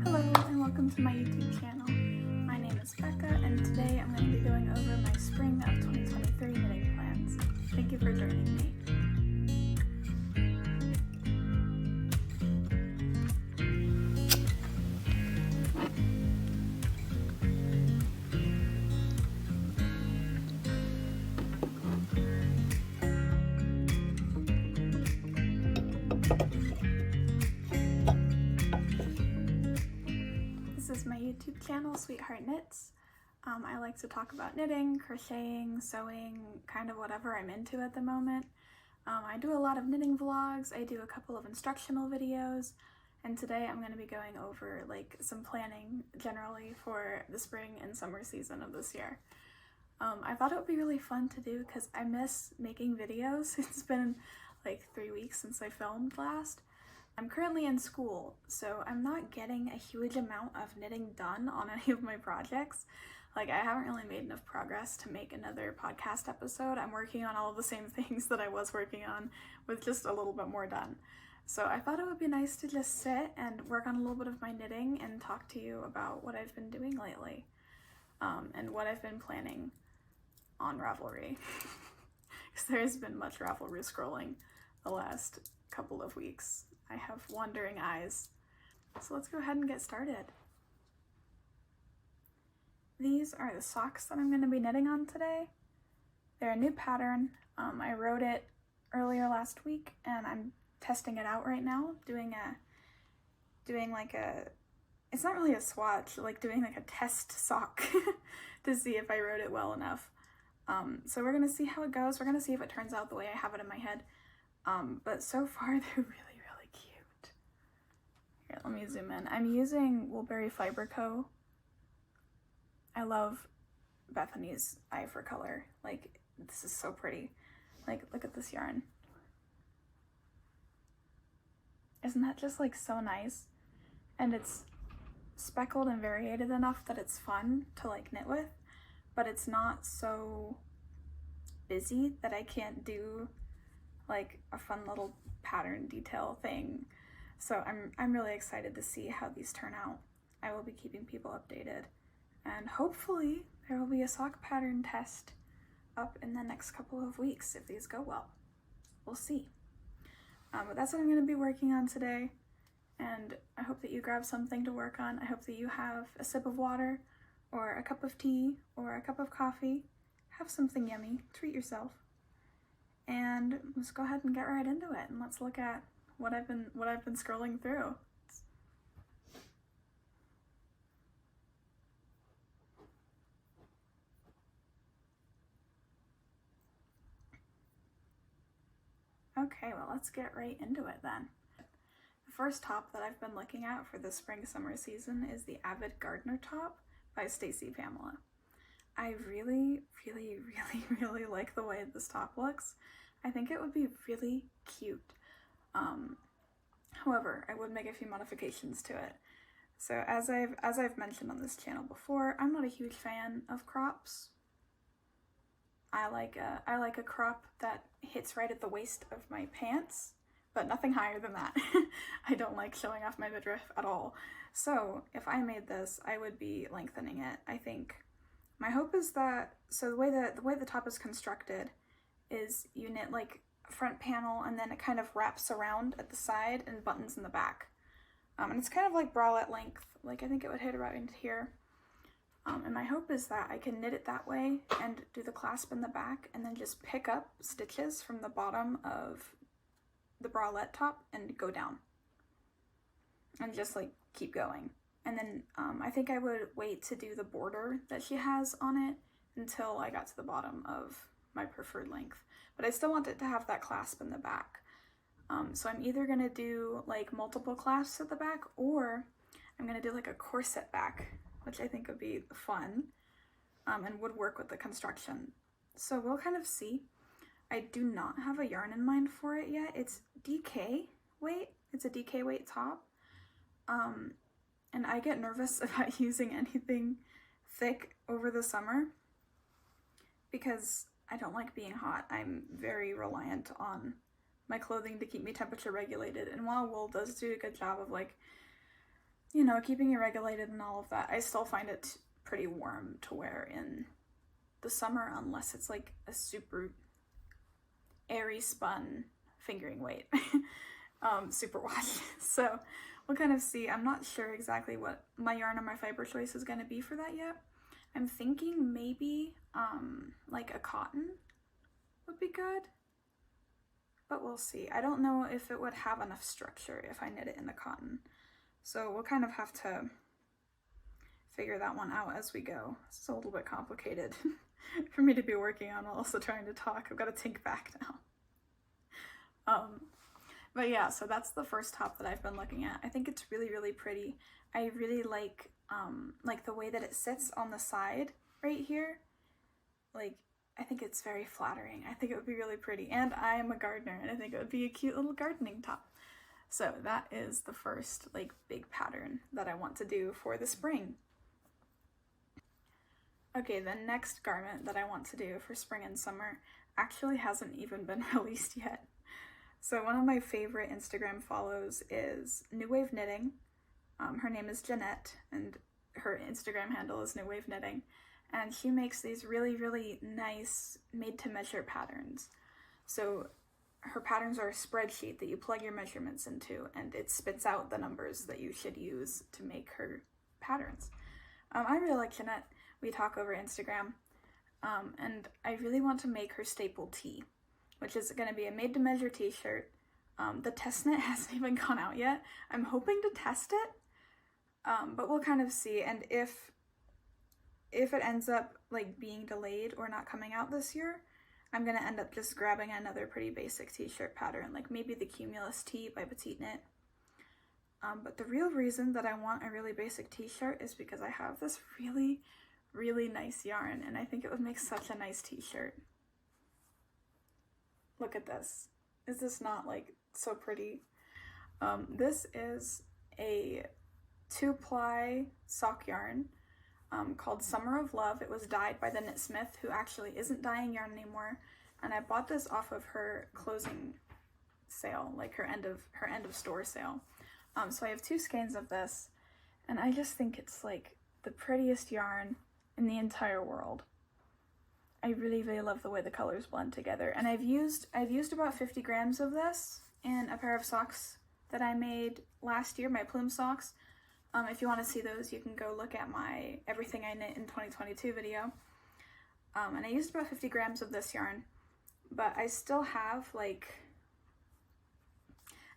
Hello and welcome to my YouTube channel. My name is Becca and today I'm going to be going over my spring of 2023 knitting plans. Thank you for joining me. This is my YouTube channel, Sweetheart Knits. I like to talk about knitting, crocheting, sewing, kind of whatever I'm into at the moment. I do a lot of knitting vlogs, I do a couple of instructional videos, and today I'm going to be going over some planning generally for the spring and summer season of this year. I thought it would be really fun to do because I miss making videos. It's been like 3 weeks since I filmed last. I'm currently in school, so I'm not getting a huge amount of knitting done on any of my projects. I haven't really made enough progress to make another podcast episode. I'm working on all of the same things that I was working on with just a little bit more done. So I thought it would be nice to just sit and work on a little bit of my knitting and talk to you about what I've been doing lately, and what I've been planning on Ravelry. Because there's been much Ravelry scrolling the last couple of weeks. I have wandering eyes. So let's go ahead and get started. These are the socks that I'm going to be knitting on today. They're a new pattern. I wrote it earlier last week and I'm testing it out right now, doing it's not really a swatch, doing a test sock to see if I wrote it well enough. So we're going to see how it goes. We're going to see if it turns out the way I have it in my head. But so far they're really cute. Here, let me zoom in. I'm using Woolberry Fiber Co. I love Bethany's eye for color. This is so pretty. Look at this yarn. Isn't that just so nice? And it's speckled and variated enough that it's fun to knit with, but it's not so busy that I can't do a fun little pattern detail thing. So I'm really excited to see how these turn out. I will be keeping people updated, and hopefully there will be a sock pattern test up in the next couple of weeks if these go well. We'll see. But that's what I'm going to be working on today, and I hope that you grab something to work on. I hope that you have a sip of water or a cup of tea or a cup of coffee. Have something yummy, treat yourself. And let's go ahead and get right into it, and let's look at what I've been scrolling through. Okay, well, let's get right into it then. The first top that I've been looking at for the spring-summer season is the Avid Gardener top by Stacy Pamela. I really like the way this top looks. I think it would be really cute. However, I would make a few modifications to it. So as I've mentioned on this channel before, I'm not a huge fan of crops. I like a crop that hits right at the waist of my pants, but nothing higher than that. I don't like showing off my midriff at all. So if I made this, I would be lengthening it, I think. My hope is that, so the way the top is constructed is you knit a front panel and then it kind of wraps around at the side and buttons in the back. And it's kind of like bralette length, I think it would hit around here. And my hope is that I can knit it that way and do the clasp in the back and then just pick up stitches from the bottom of the bralette top and go down. And just keep going. And then I think I would wait to do the border that she has on it until I got to the bottom of my preferred length. But I still want it to have that clasp in the back. So I'm either going to do multiple clasps at the back, or I'm going to do a corset back, which I think would be fun and would work with the construction. So we'll kind of see. I do not have a yarn in mind for it yet. It's DK weight. It's a DK weight top. And I get nervous about using anything thick over the summer because I don't like being hot. I'm very reliant on my clothing to keep me temperature regulated, and while wool does do a good job of you know, keeping it regulated and all of that, I still find it pretty warm to wear in the summer unless it's like a super airy spun fingering weight super wash. So we'll kind of see. I'm not sure exactly what my yarn or my fiber choice is going to be for that yet. I'm thinking maybe like a cotton would be good, but we'll see. I don't know if it would have enough structure if I knit it in the cotton, so we'll kind of have to figure that one out as we go. It's a little bit complicated for me to be working on while also trying to talk. I've got to think back now. But yeah, so that's the first top that I've been looking at. I think it's really, really pretty. I really like the way that it sits on the side right here. Like, I think it's very flattering. I think it would be really pretty. And I am a gardener, and I think it would be a cute little gardening top. So that is the first, like, big pattern that I want to do for the spring. Okay, the next garment that I want to do for spring and summer actually hasn't even been released yet. So one of my favorite Instagram follows is New Wave Knitting. Her name is Jeanette, and her Instagram handle is New Wave Knitting. And she makes these really, really nice made-to-measure patterns. So her patterns are a spreadsheet that you plug your measurements into, and it spits out the numbers that you should use to make her patterns. I really like Jeanette. We talk over Instagram, and I really want to make her staple tee, which is going to be a made-to-measure t-shirt. The test knit hasn't even gone out yet. I'm hoping to test it, but we'll kind of see. And if it ends up like being delayed or not coming out this year, I'm going to end up just grabbing another pretty basic t-shirt pattern, like maybe the Cumulus Tee by Petite Knit. But the real reason that I want a really basic t-shirt is because I have this really, really nice yarn, and I think it would make such a nice t-shirt. Look at this. Is this not like so pretty? This is a 2-ply sock yarn called Summer of Love. It was dyed by the Knitsmith, who actually isn't dyeing yarn anymore, and I bought this off of her closing sale, like her end of store sale. So I have 2 skeins of this, and I just think it's like the prettiest yarn in the entire world. I really, really love the way the colors blend together. And I've used about 50 grams of this in a pair of socks that I made last year, my plume socks. If you want to see those, you can go look at my Everything I Knit in 2022 video. And I used about 50 grams of this yarn, but I still have like,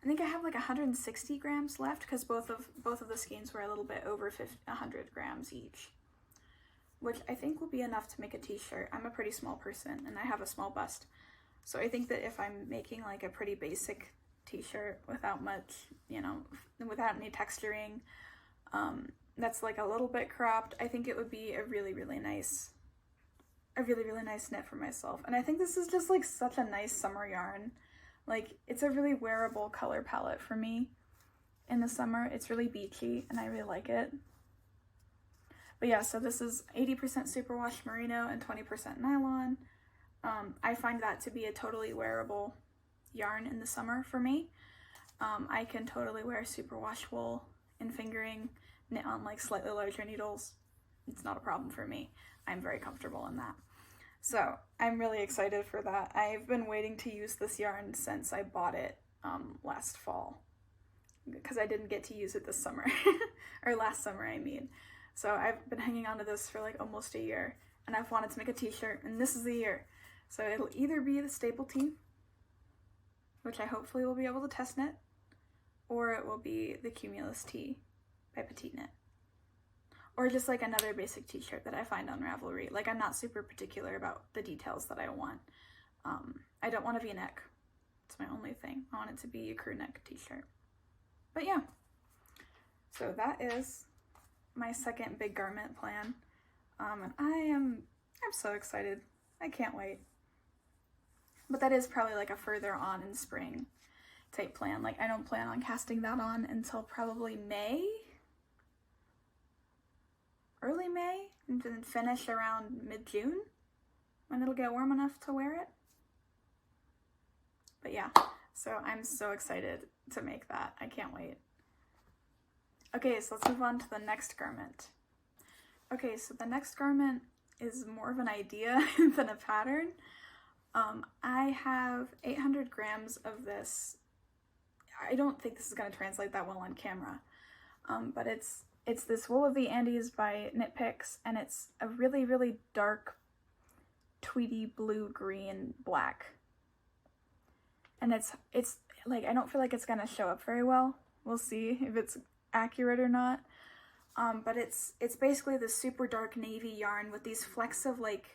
I think I have like 160 grams left, because both of the skeins were a little bit over 100 grams each, which I think will be enough to make a t-shirt. I'm a pretty small person, and I have a small bust. So I think that if I'm making like a pretty basic t-shirt without much, you know, without any texturing, that's like a little bit cropped, I think it would be a really, really nice knit for myself. And I think this is just like such a nice summer yarn. Like, it's a really wearable color palette for me in the summer. It's really beachy, and I really like it. But yeah, so this is 80% superwash merino and 20% nylon. I find that to be a totally wearable yarn in the summer for me. I can totally wear superwash wool and fingering, knit on like slightly larger needles. It's not a problem for me. I'm very comfortable in that. So I'm really excited for that. I've been waiting to use this yarn since I bought it last fall, because I didn't get to use it this summer, or last summer I mean. So I've been hanging on to this for like almost a year, and I've wanted to make a t-shirt, and this is the year. So it'll either be the staple tee, which I hopefully will be able to test knit, or it will be the Cumulus Tee by Petite Knit, or just like another basic t-shirt that I find on Ravelry. Like, I'm not super particular about the details that I want. I don't want a v-neck. It's my only thing. I want it to be a crew neck t-shirt. But yeah, so that is my second big garment plan, and I'm so excited. I can't wait. But that is probably like a further on in spring type plan. Like, I don't plan on casting that on until probably May, early May, and then finish around mid-June when it'll get warm enough to wear it. But yeah, so I'm so excited to make that. I can't wait. Okay, so let's move on to the next garment. Okay, so the next garment is more of an idea than a pattern. I have 800 grams of this. I don't think this is going to translate that well on camera, but it's this Wool of the Andes by Knit Picks, and it's a really, really dark tweedy blue, green, black. And it's like, I don't feel like it's going to show up very well. We'll see if it's accurate or not. But it's basically this super dark navy yarn with these flecks of like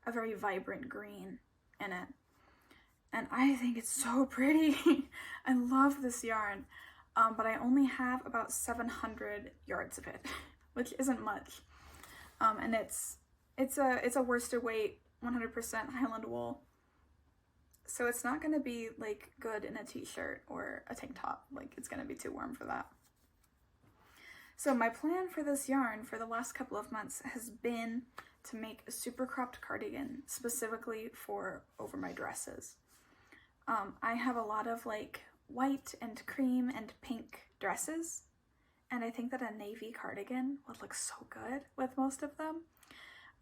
a very vibrant green in it. And I think it's so pretty. I love this yarn. But I only have about 700 yards of it, which isn't much. And it's a worsted weight, 100% Highland wool. So it's not going to be like good in a t-shirt or a tank top. Like, it's going to be too warm for that. So my plan for this yarn for the last couple of months has been to make a super cropped cardigan specifically for over my dresses. I have a lot of like white and cream and pink dresses, and I think that a navy cardigan would look so good with most of them.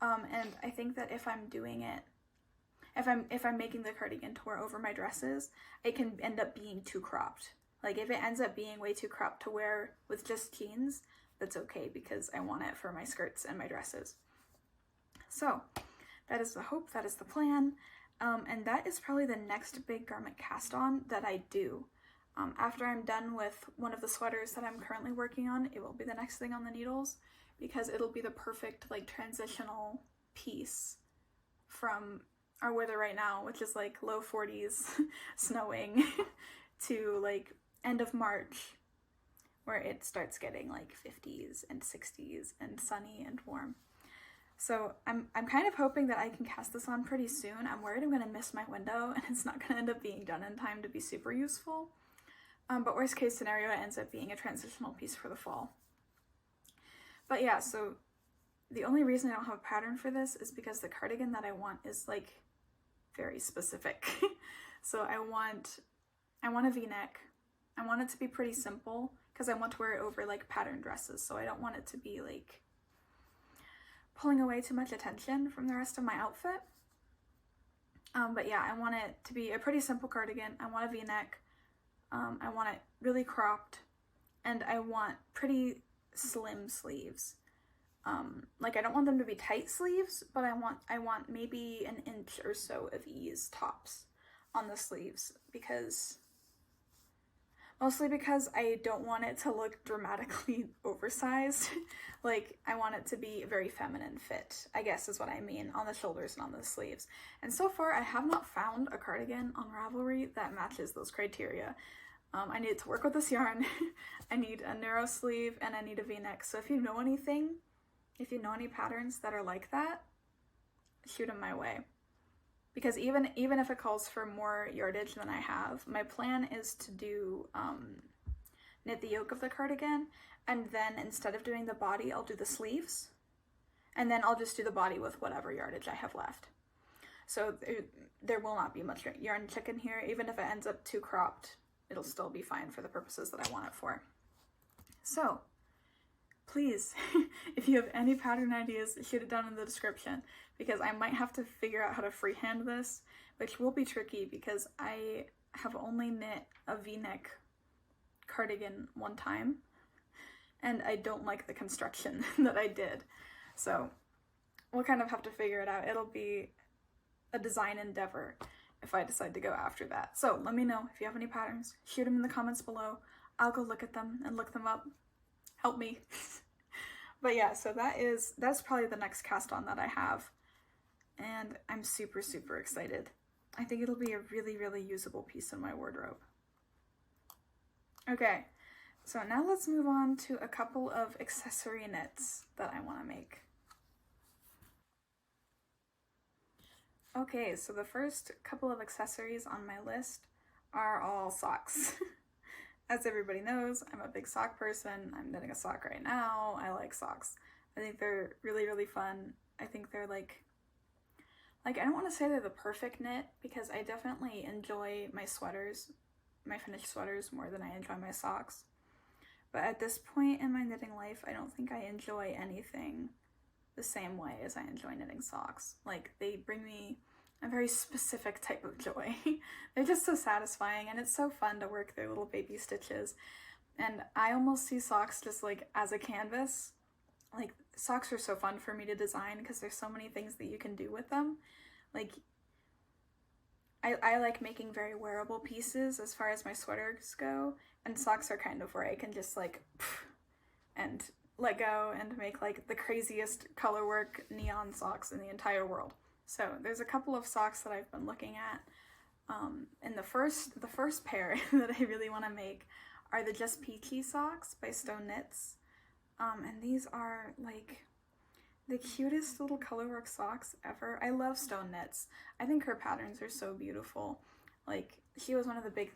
And I think that if I'm doing it, if I'm making the cardigan to wear over my dresses, it can end up being too cropped. Like, if it ends up being way too cropped to wear with just jeans, that's okay, because I want it for my skirts and my dresses. So that is the hope, that is the plan, and that is probably the next big garment cast on that I do. After I'm done with one of the sweaters that I'm currently working on, it will be the next thing on the needles, because it'll be the perfect like transitional piece from our weather right now, which is like low 40s snowing, to like end of March, where it starts getting like 50s and 60s and sunny and warm. So I'm kind of hoping that I can cast this on pretty soon. I'm worried I'm going to miss my window and it's not going to end up being done in time to be super useful. But worst case scenario, it ends up being a transitional piece for the fall. But yeah, so the only reason I don't have a pattern for this is because the cardigan that I want is like very specific. So I want a V-neck. I want it to be pretty simple because I want to wear it over like pattern dresses. So I don't want it to be like pulling away too much attention from the rest of my outfit. But yeah, I want it to be a pretty simple cardigan. I want a V-neck. I want it really cropped, and I want pretty slim sleeves. Like, I don't want them to be tight sleeves, but I want maybe an inch or so of ease tops on the sleeves, mostly because I don't want it to look dramatically oversized. Like, I want it to be a very feminine fit, I guess is what I mean, on the shoulders and on the sleeves. And so far, I have not found a cardigan on Ravelry that matches those criteria. I need to work with this yarn. I need a narrow sleeve, and I need a V-neck. So if you know anything, if you know any patterns that are like that, shoot them my way. Because even if it calls for more yardage than I have, my plan is to do knit the yoke of the cardigan, and then instead of doing the body, I'll do the sleeves, and then I'll just do the body with whatever yardage I have left. So there will not be much yarn chicken here. Even if it ends up too cropped, it'll still be fine for the purposes that I want it for. So please, if you have any pattern ideas, shoot it down in the description, because I might have to figure out how to freehand this, which will be tricky because I have only knit a V-neck cardigan one time, and I don't like the construction that I did. So we'll kind of have to figure it out. It'll be a design endeavor if I decide to go after that. So let me know if you have any patterns. Shoot them in the comments below. I'll go look at them and look them up. Help me. But yeah, so that's probably the next cast on that I have, and I'm super, super excited. I think it'll be a really, really usable piece in my wardrobe. Okay, so now let's move on to a couple of accessory knits that I want to make. Okay, so the first couple of accessories on my list are all socks. As everybody knows, I'm a big sock person. I'm knitting a sock right now. I like socks. I think they're really, really fun. I think they're like I don't want to say they're the perfect knit, because I definitely enjoy my sweaters, my finished sweaters, more than I enjoy my socks. But at this point in my knitting life, I don't think I enjoy anything the same way as I enjoy knitting socks. Like, they bring me a very specific type of joy. They're just so satisfying, and it's so fun to work their little baby stitches. And I almost see socks just like as a canvas. Like, socks are so fun for me to design because there's so many things that you can do with them. Like, I like making very wearable pieces as far as my sweaters go, and socks are kind of where I can just like and let go and make like the craziest color work neon socks in the entire world. So there's a couple of socks that I've been looking at. And the first pair that I really want to make are the Just Peachy socks by Stone Knits. And these are like the cutest little colorwork socks ever. I love Stone Knits. I think her patterns are so beautiful. Like, she was one of the big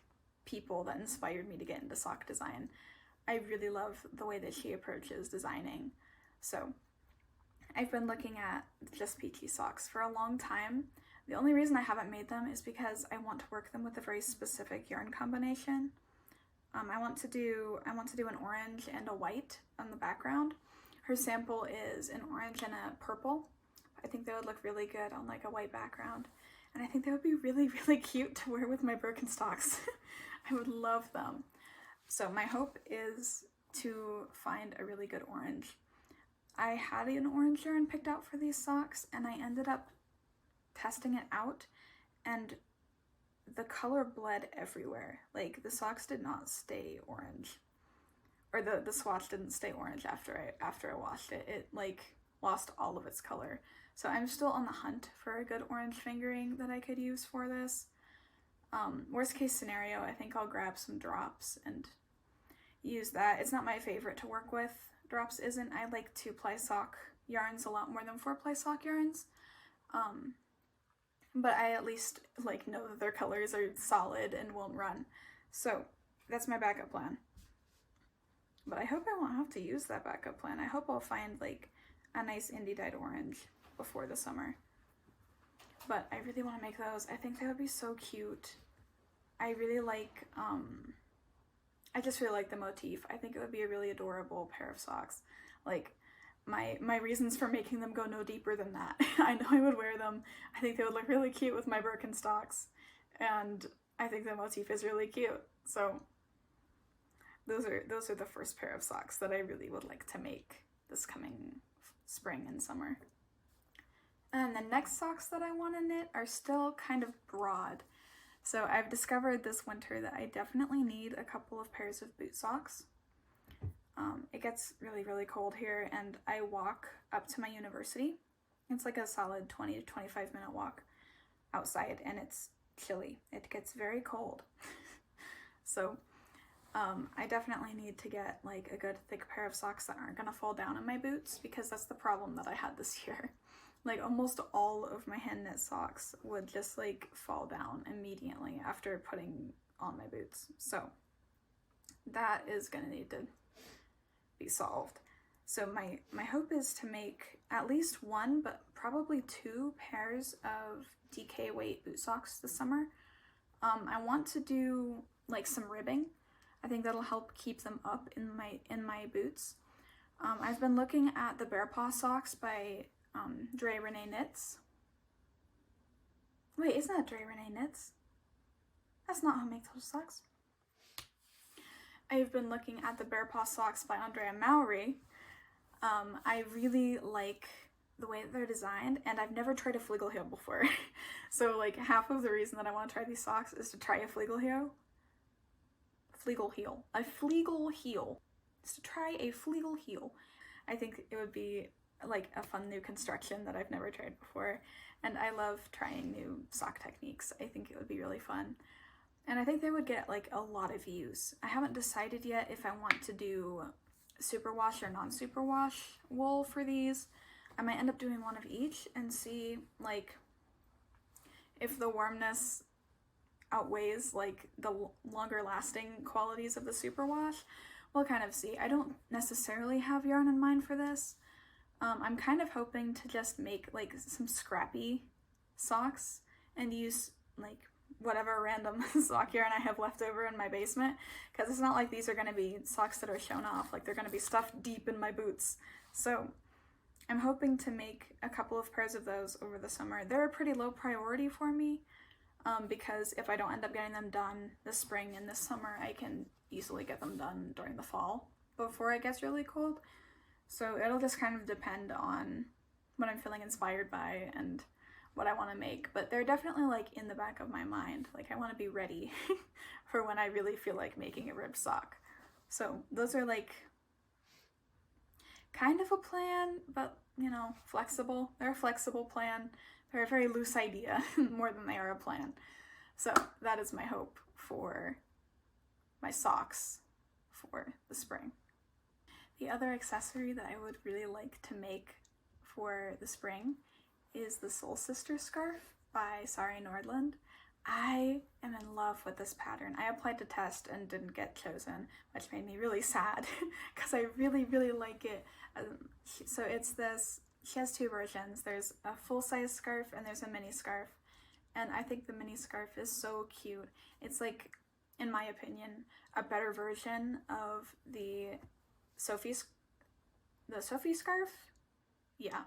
people that inspired me to get into sock design. I really love the way that she approaches designing. So I've been looking at Just Peachy socks for a long time. The only reason I haven't made them is because I want to work them with a very specific yarn combination. I want to do an orange and a white on the background. Her sample is an orange and a purple. I think they would look really good on like a white background. And I think they would be really, really cute to wear with my Birkenstocks. I would love them. So my hope is to find a really good orange. I had an orange yarn picked out for these socks, and I ended up testing it out, and the color bled everywhere. Like, the socks did not stay orange. Or the swatch didn't stay orange after I washed it. It like lost all of its color. So I'm still on the hunt for a good orange fingering that I could use for this. Worst case scenario, I think I'll grab some drops and use that. It's not my favorite to work with. Drops isn't. I like 2-ply sock yarns a lot more than 4-ply sock yarns. But I at least like know that their colors are solid and won't run. So that's my backup plan. But I hope I won't have to use that backup plan. I hope I'll find like a nice indie dyed orange before the summer. But I really want to make those. I think they would be so cute. I really like, I just really like the motif. I think it would be a really adorable pair of socks. Like, my reasons for making them go no deeper than that. I know I would wear them. I think they would look really cute with my Birkenstocks. And I think the motif is really cute. So those are the first pair of socks that I really would like to make this coming spring and summer. And the next socks that I want to knit are still kind of broad. So I've discovered this winter that I definitely need a couple of pairs of boot socks. It gets really, really cold here, and I walk up to my university. It's like a solid 20 to 25 minute walk outside, and it's chilly. It gets very cold. So I definitely need to get like a good thick pair of socks that aren't gonna fall down in my boots, because that's the problem that I had this year. Like, almost all of my hand knit socks would just like fall down immediately after putting on my boots. So that is gonna need to be solved. So my hope is to make at least one, but probably 2 pairs of DK weight boot socks this summer. I want to do like some ribbing. I think that'll help keep them up in my boots. I've been looking at the Bear Paw socks by Dre Renee Knits. Wait, isn't that Dre Renee Knits? That's not who makes those socks. I've been looking at the Bear Paw socks by Andrea Mowry. I really like the way that they're designed, and I've never tried a Fleegle heel before. So like half of the reason that I want to try these socks is to try a Fleegle heel. A Fleegle heel. Is to try a Fleegle heel. I think it would be like a fun new construction that I've never tried before, and I love trying new sock techniques. I think it would be really fun, and I think they would get like a lot of use. I haven't decided yet if I want to do superwash or non-superwash wool for these. I might end up doing one of each and see like if the warmness outweighs like the longer lasting qualities of the superwash. We'll kind of see. I don't necessarily have yarn in mind for this. I'm kind of hoping to just make like some scrappy socks and use like whatever random sock yarn I have left over in my basement, because it's not like these are going to be socks that are shown off, like they're going to be stuffed deep in my boots. So I'm hoping to make a couple of pairs of those over the summer. They're a pretty low priority for me, because if I don't end up getting them done this spring and this summer, I can easily get them done during the fall before it gets really cold. So it'll just kind of depend on what I'm feeling inspired by and what I want to make, but they're definitely like in the back of my mind. Like I want to be ready for when I really feel like making a ribbed sock. So those are like kind of a plan, but you know, flexible. They're a flexible plan. They're a very loose idea more than they are a plan. So that is my hope for my socks for the spring. The other accessory that I would really like to make for the spring is the Soul Sister scarf by Sari Nordland. I am in love with this pattern. I applied to test and didn't get chosen, which made me really sad because I really, really like it. So it's this, she has two versions. There's a full-size scarf and there's a mini scarf. And I think the mini scarf is so cute. It's like, in my opinion, a better version of the Sophie scarf? Yeah.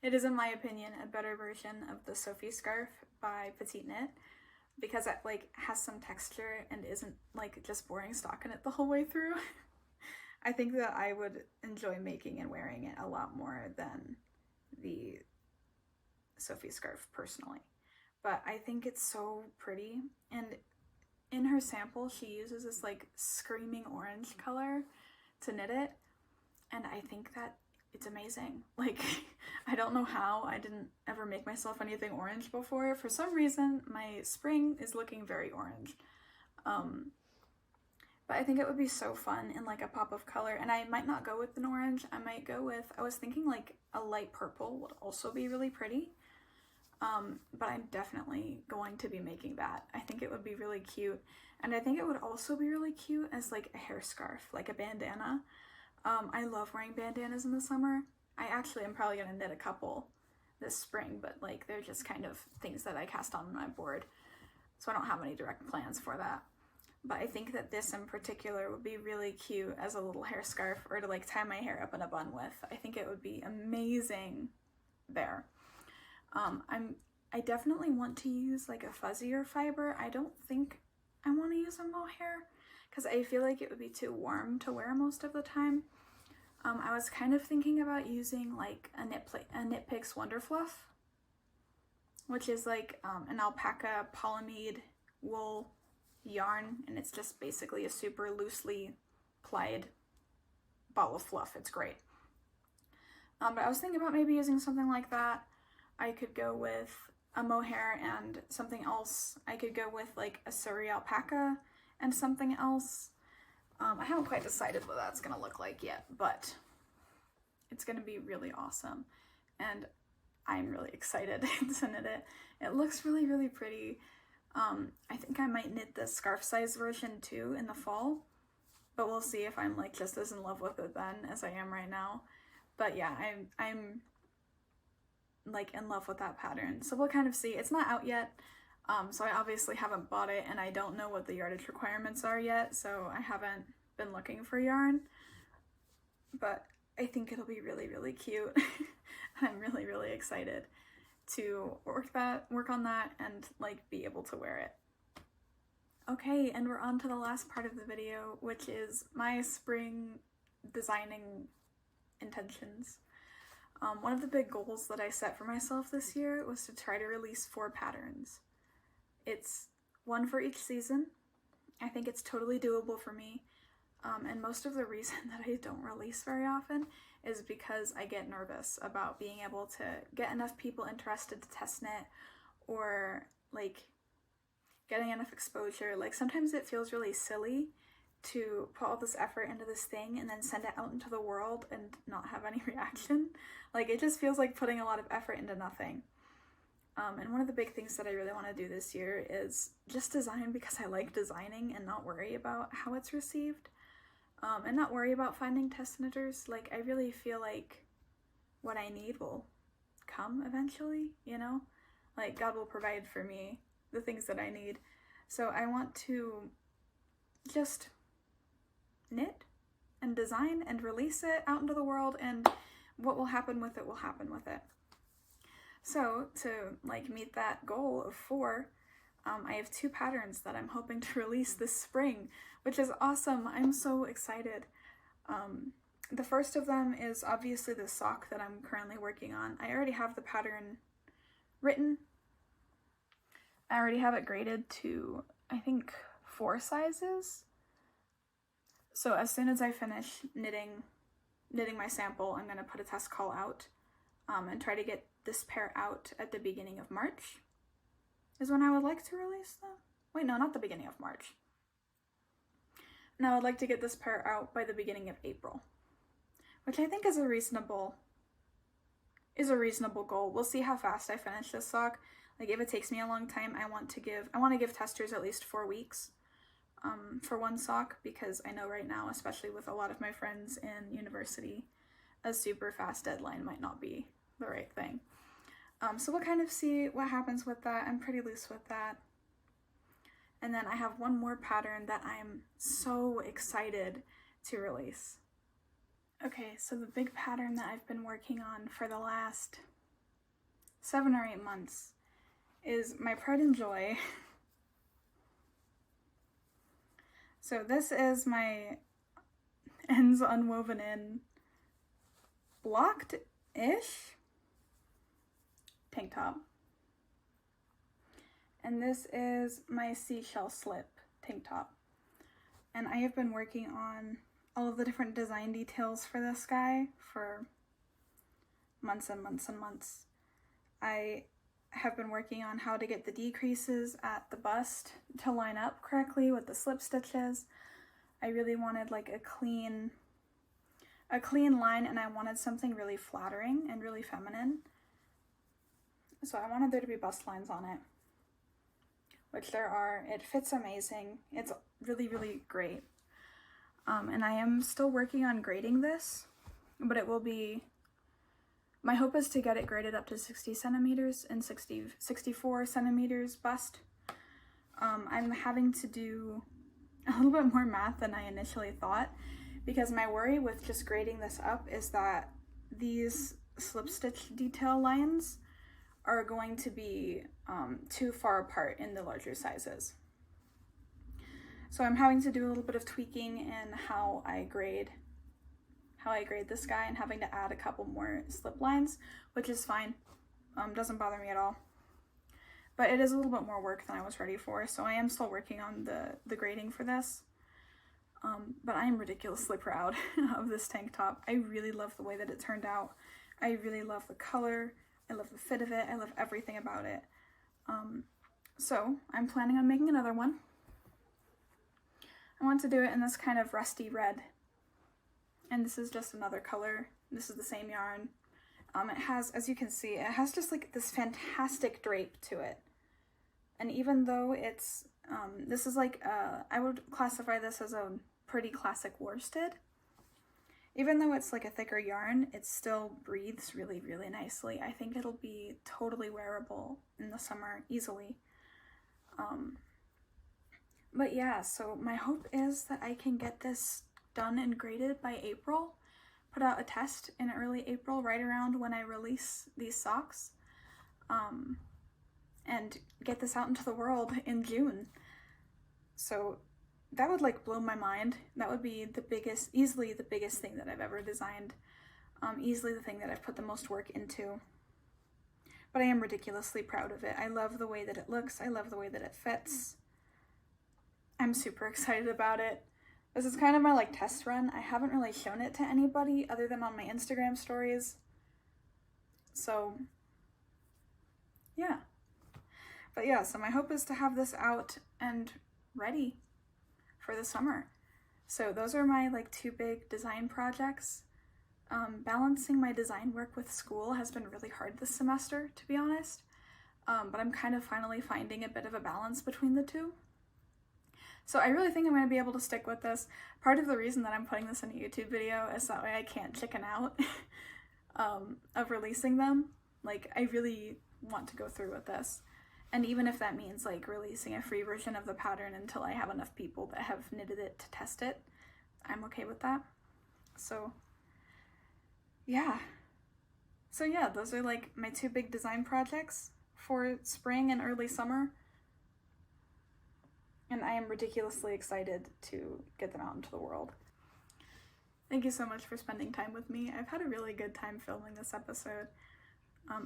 It is, in my opinion, a better version of the Sophie scarf by Petite Knit, because it like has some texture and isn't like just boring stockinette the whole way through. I think that I would enjoy making and wearing it a lot more than the Sophie scarf personally. But I think it's so pretty, and in her sample she uses this like screaming orange color to knit it, and I think that it's amazing. Like, I don't know how I didn't ever make myself anything orange before. For some reason, my spring is looking very orange. But I think it would be so fun in like a pop of color. And I might not go with an orange. I might go with, I was thinking like a light purple would also be really pretty. But I'm definitely going to be making that. I think it would be really cute. And I think it would also be really cute as like a hair scarf, like a bandana. I love wearing bandanas in the summer. I actually am probably gonna knit a couple this spring, but like they're just kind of things that I cast on my board, so I don't have any direct plans for that. But I think that this in particular would be really cute as a little hair scarf, or to like tie my hair up in a bun with. I think it would be amazing there. I definitely want to use like a fuzzier fiber. I don't think I want to use a mohair, because I feel like it would be too warm to wear most of the time. I was kind of thinking about using like a Knit Picks Wonder Fluff, which is like an alpaca polyamide wool yarn, and it's just basically a super loosely plied ball of fluff. It's great. But I was thinking about maybe using something like that. I could go with a mohair and something else. I could go with like a Surrey alpaca and something else. I haven't quite decided what that's gonna look like yet, but it's gonna be really awesome, and I'm really excited to knit it. It looks really, really pretty. I think I might knit the scarf size version too in the fall, but we'll see if I'm like just as in love with it then as I am right now. But yeah, I'm like in love with that pattern, so we'll kind of see. It's not out yet. So I obviously haven't bought it, and I don't know what the yardage requirements are yet, so I haven't been looking for yarn, but I think it'll be really, really cute. I'm really, really excited to work on that and like be able to wear it. Okay, and we're on to the last part of the video, which is my spring designing intentions. One of the big goals that I set for myself this year was to try to release 4 patterns. It's one for each season. I think it's totally doable for me, and most of the reason that I don't release very often is because I get nervous about being able to get enough people interested to test knit, or like getting enough exposure. Like sometimes it feels really silly to put all this effort into this thing and then send it out into the world and not have any reaction. Like it just feels like putting a lot of effort into nothing. And one of the big things that I really want to do this year is just design because I like designing and not worry about how it's received, and not worry about finding test knitters. Like I really feel like what I need will come eventually, you know? Like God will provide for me the things that I need. So I want to just knit and design and release it out into the world, and what will happen with it will happen with it. So to like meet that goal of 4, I have 2 patterns that I'm hoping to release this spring, which is awesome. I'm so excited. The first of them is obviously the sock that I'm currently working on. I already have the pattern written. I already have it graded to, I think, 4 sizes. So as soon as I finish knitting my sample, I'm going to put a test call out and try to get this pair out at the beginning of March is when I would like to release them. Wait, no, not the beginning of March. No, I'd like to get this pair out by the beginning of April, which I think is a reasonable goal. We'll see how fast I finish this sock. Like, if it takes me a long time, I want to give testers at least 4 weeks for one sock, because I know right now, especially with a lot of my friends in university, a super fast deadline might not be the right thing. So we'll kind of see what happens with that. I'm pretty loose with that. And then I have one more pattern that I'm so excited to release. Okay, so the big pattern that I've been working on for the last 7 or 8 months is my pride and joy. So this is my ends unwoven in blocked-ish tank top. And this is my seashell slip tank top. And I have been working on all of the different design details for this guy for months and months and months. I have been working on how to get the decreases at the bust to line up correctly with the slip stitches. I really wanted like a clean line, and I wanted something really flattering and really feminine. So I wanted there to be bust lines on it, which there are. It fits amazing. It's really, really great. And I am still working on grading this, but it will be, my hope is to get it graded up to 60 centimeters and 64 centimeters bust. I'm having to do a little bit more math than I initially thought, because my worry with just grading this up is that these slip stitch detail lines are going to be too far apart in the larger sizes. So I'm having to do a little bit of tweaking in how I grade this guy, and having to add a couple more slip lines, which is fine. Doesn't bother me at all. But it is a little bit more work than I was ready for, so I am still working on the grading for this. But I am ridiculously proud of this tank top. I really love the way that it turned out. I really love the color. I love the fit of it. I love everything about it. So I'm planning on making another one. I want to do it in this kind of rusty red. And this is just another color. This is the same yarn. It has, as you can see, it has just like this fantastic drape to it. And even though it's, this is like, I would classify this as a pretty classic worsted. Even though it's like a thicker yarn, it still breathes really, really nicely. I think it'll be totally wearable in the summer easily. But yeah, so my hope is that I can get this done and graded by April, put out a test in early April, right around when I release these socks, and get this out into the world in June. So that would like blow my mind. That would be easily the biggest thing that I've ever designed, easily the thing that I've put the most work into. But I am ridiculously proud of it. I love the way that it looks. I love the way that it fits. I'm super excited about it. This is kind of my like test run. I haven't really shown it to anybody other than on my Instagram stories. So yeah. But yeah, so my hope is to have this out and ready for the summer. So those are my like 2 big design projects. Balancing my design work with school has been really hard this semester, to be honest. But I'm kind of finally finding a bit of a balance between the 2. So I really think I'm going to be able to stick with this. Part of the reason that I'm putting this in a YouTube video is that way I can't chicken out of releasing them. Like, I really want to go through with this. And even if that means like releasing a free version of the pattern until I have enough people that have knitted it to test it, I'm okay with that. So yeah. So yeah, those are like my 2 big design projects for spring and early summer. And I am ridiculously excited to get them out into the world. Thank you so much for spending time with me. I've had a really good time filming this episode.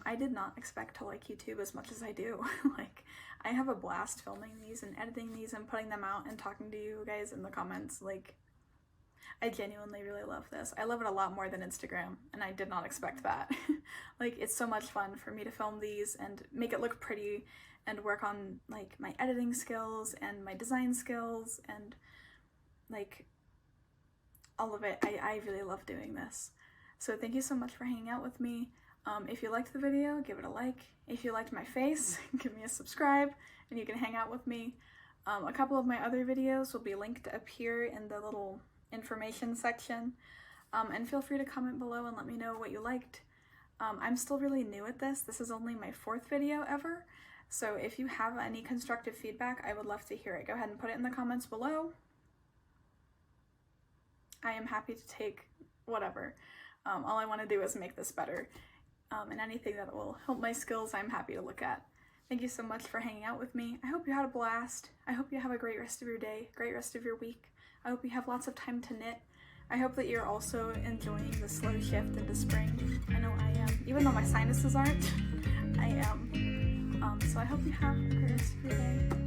I did not expect to like YouTube as much as I do. Like, I have a blast filming these and editing these and putting them out and talking to you guys in the comments. Like, I genuinely really love this. I love it a lot more than Instagram, and I did not expect that. Like, it's so much fun for me to film these and make it look pretty and work on, like, my editing skills and my design skills and, like, all of it. I really love doing this. So thank you so much for hanging out with me. If you liked the video, give it a like. If you liked my face, give me a subscribe, and you can hang out with me. A couple of my other videos will be linked up here in the little information section. And feel free to comment below and let me know what you liked. I'm still really new at this. This is only my 4th video ever. So if you have any constructive feedback, I would love to hear it. Go ahead and put it in the comments below. I am happy to take whatever. All I want to do is make this better. And anything that will help my skills, I'm happy to look at. Thank you so much for hanging out with me. I hope you had a blast. I hope you have a great rest of your day, great rest of your week. I hope you have lots of time to knit. I hope that you're also enjoying the slow shift into spring. I know I am. Even though my sinuses aren't, I am. So I hope you have a great rest of your day.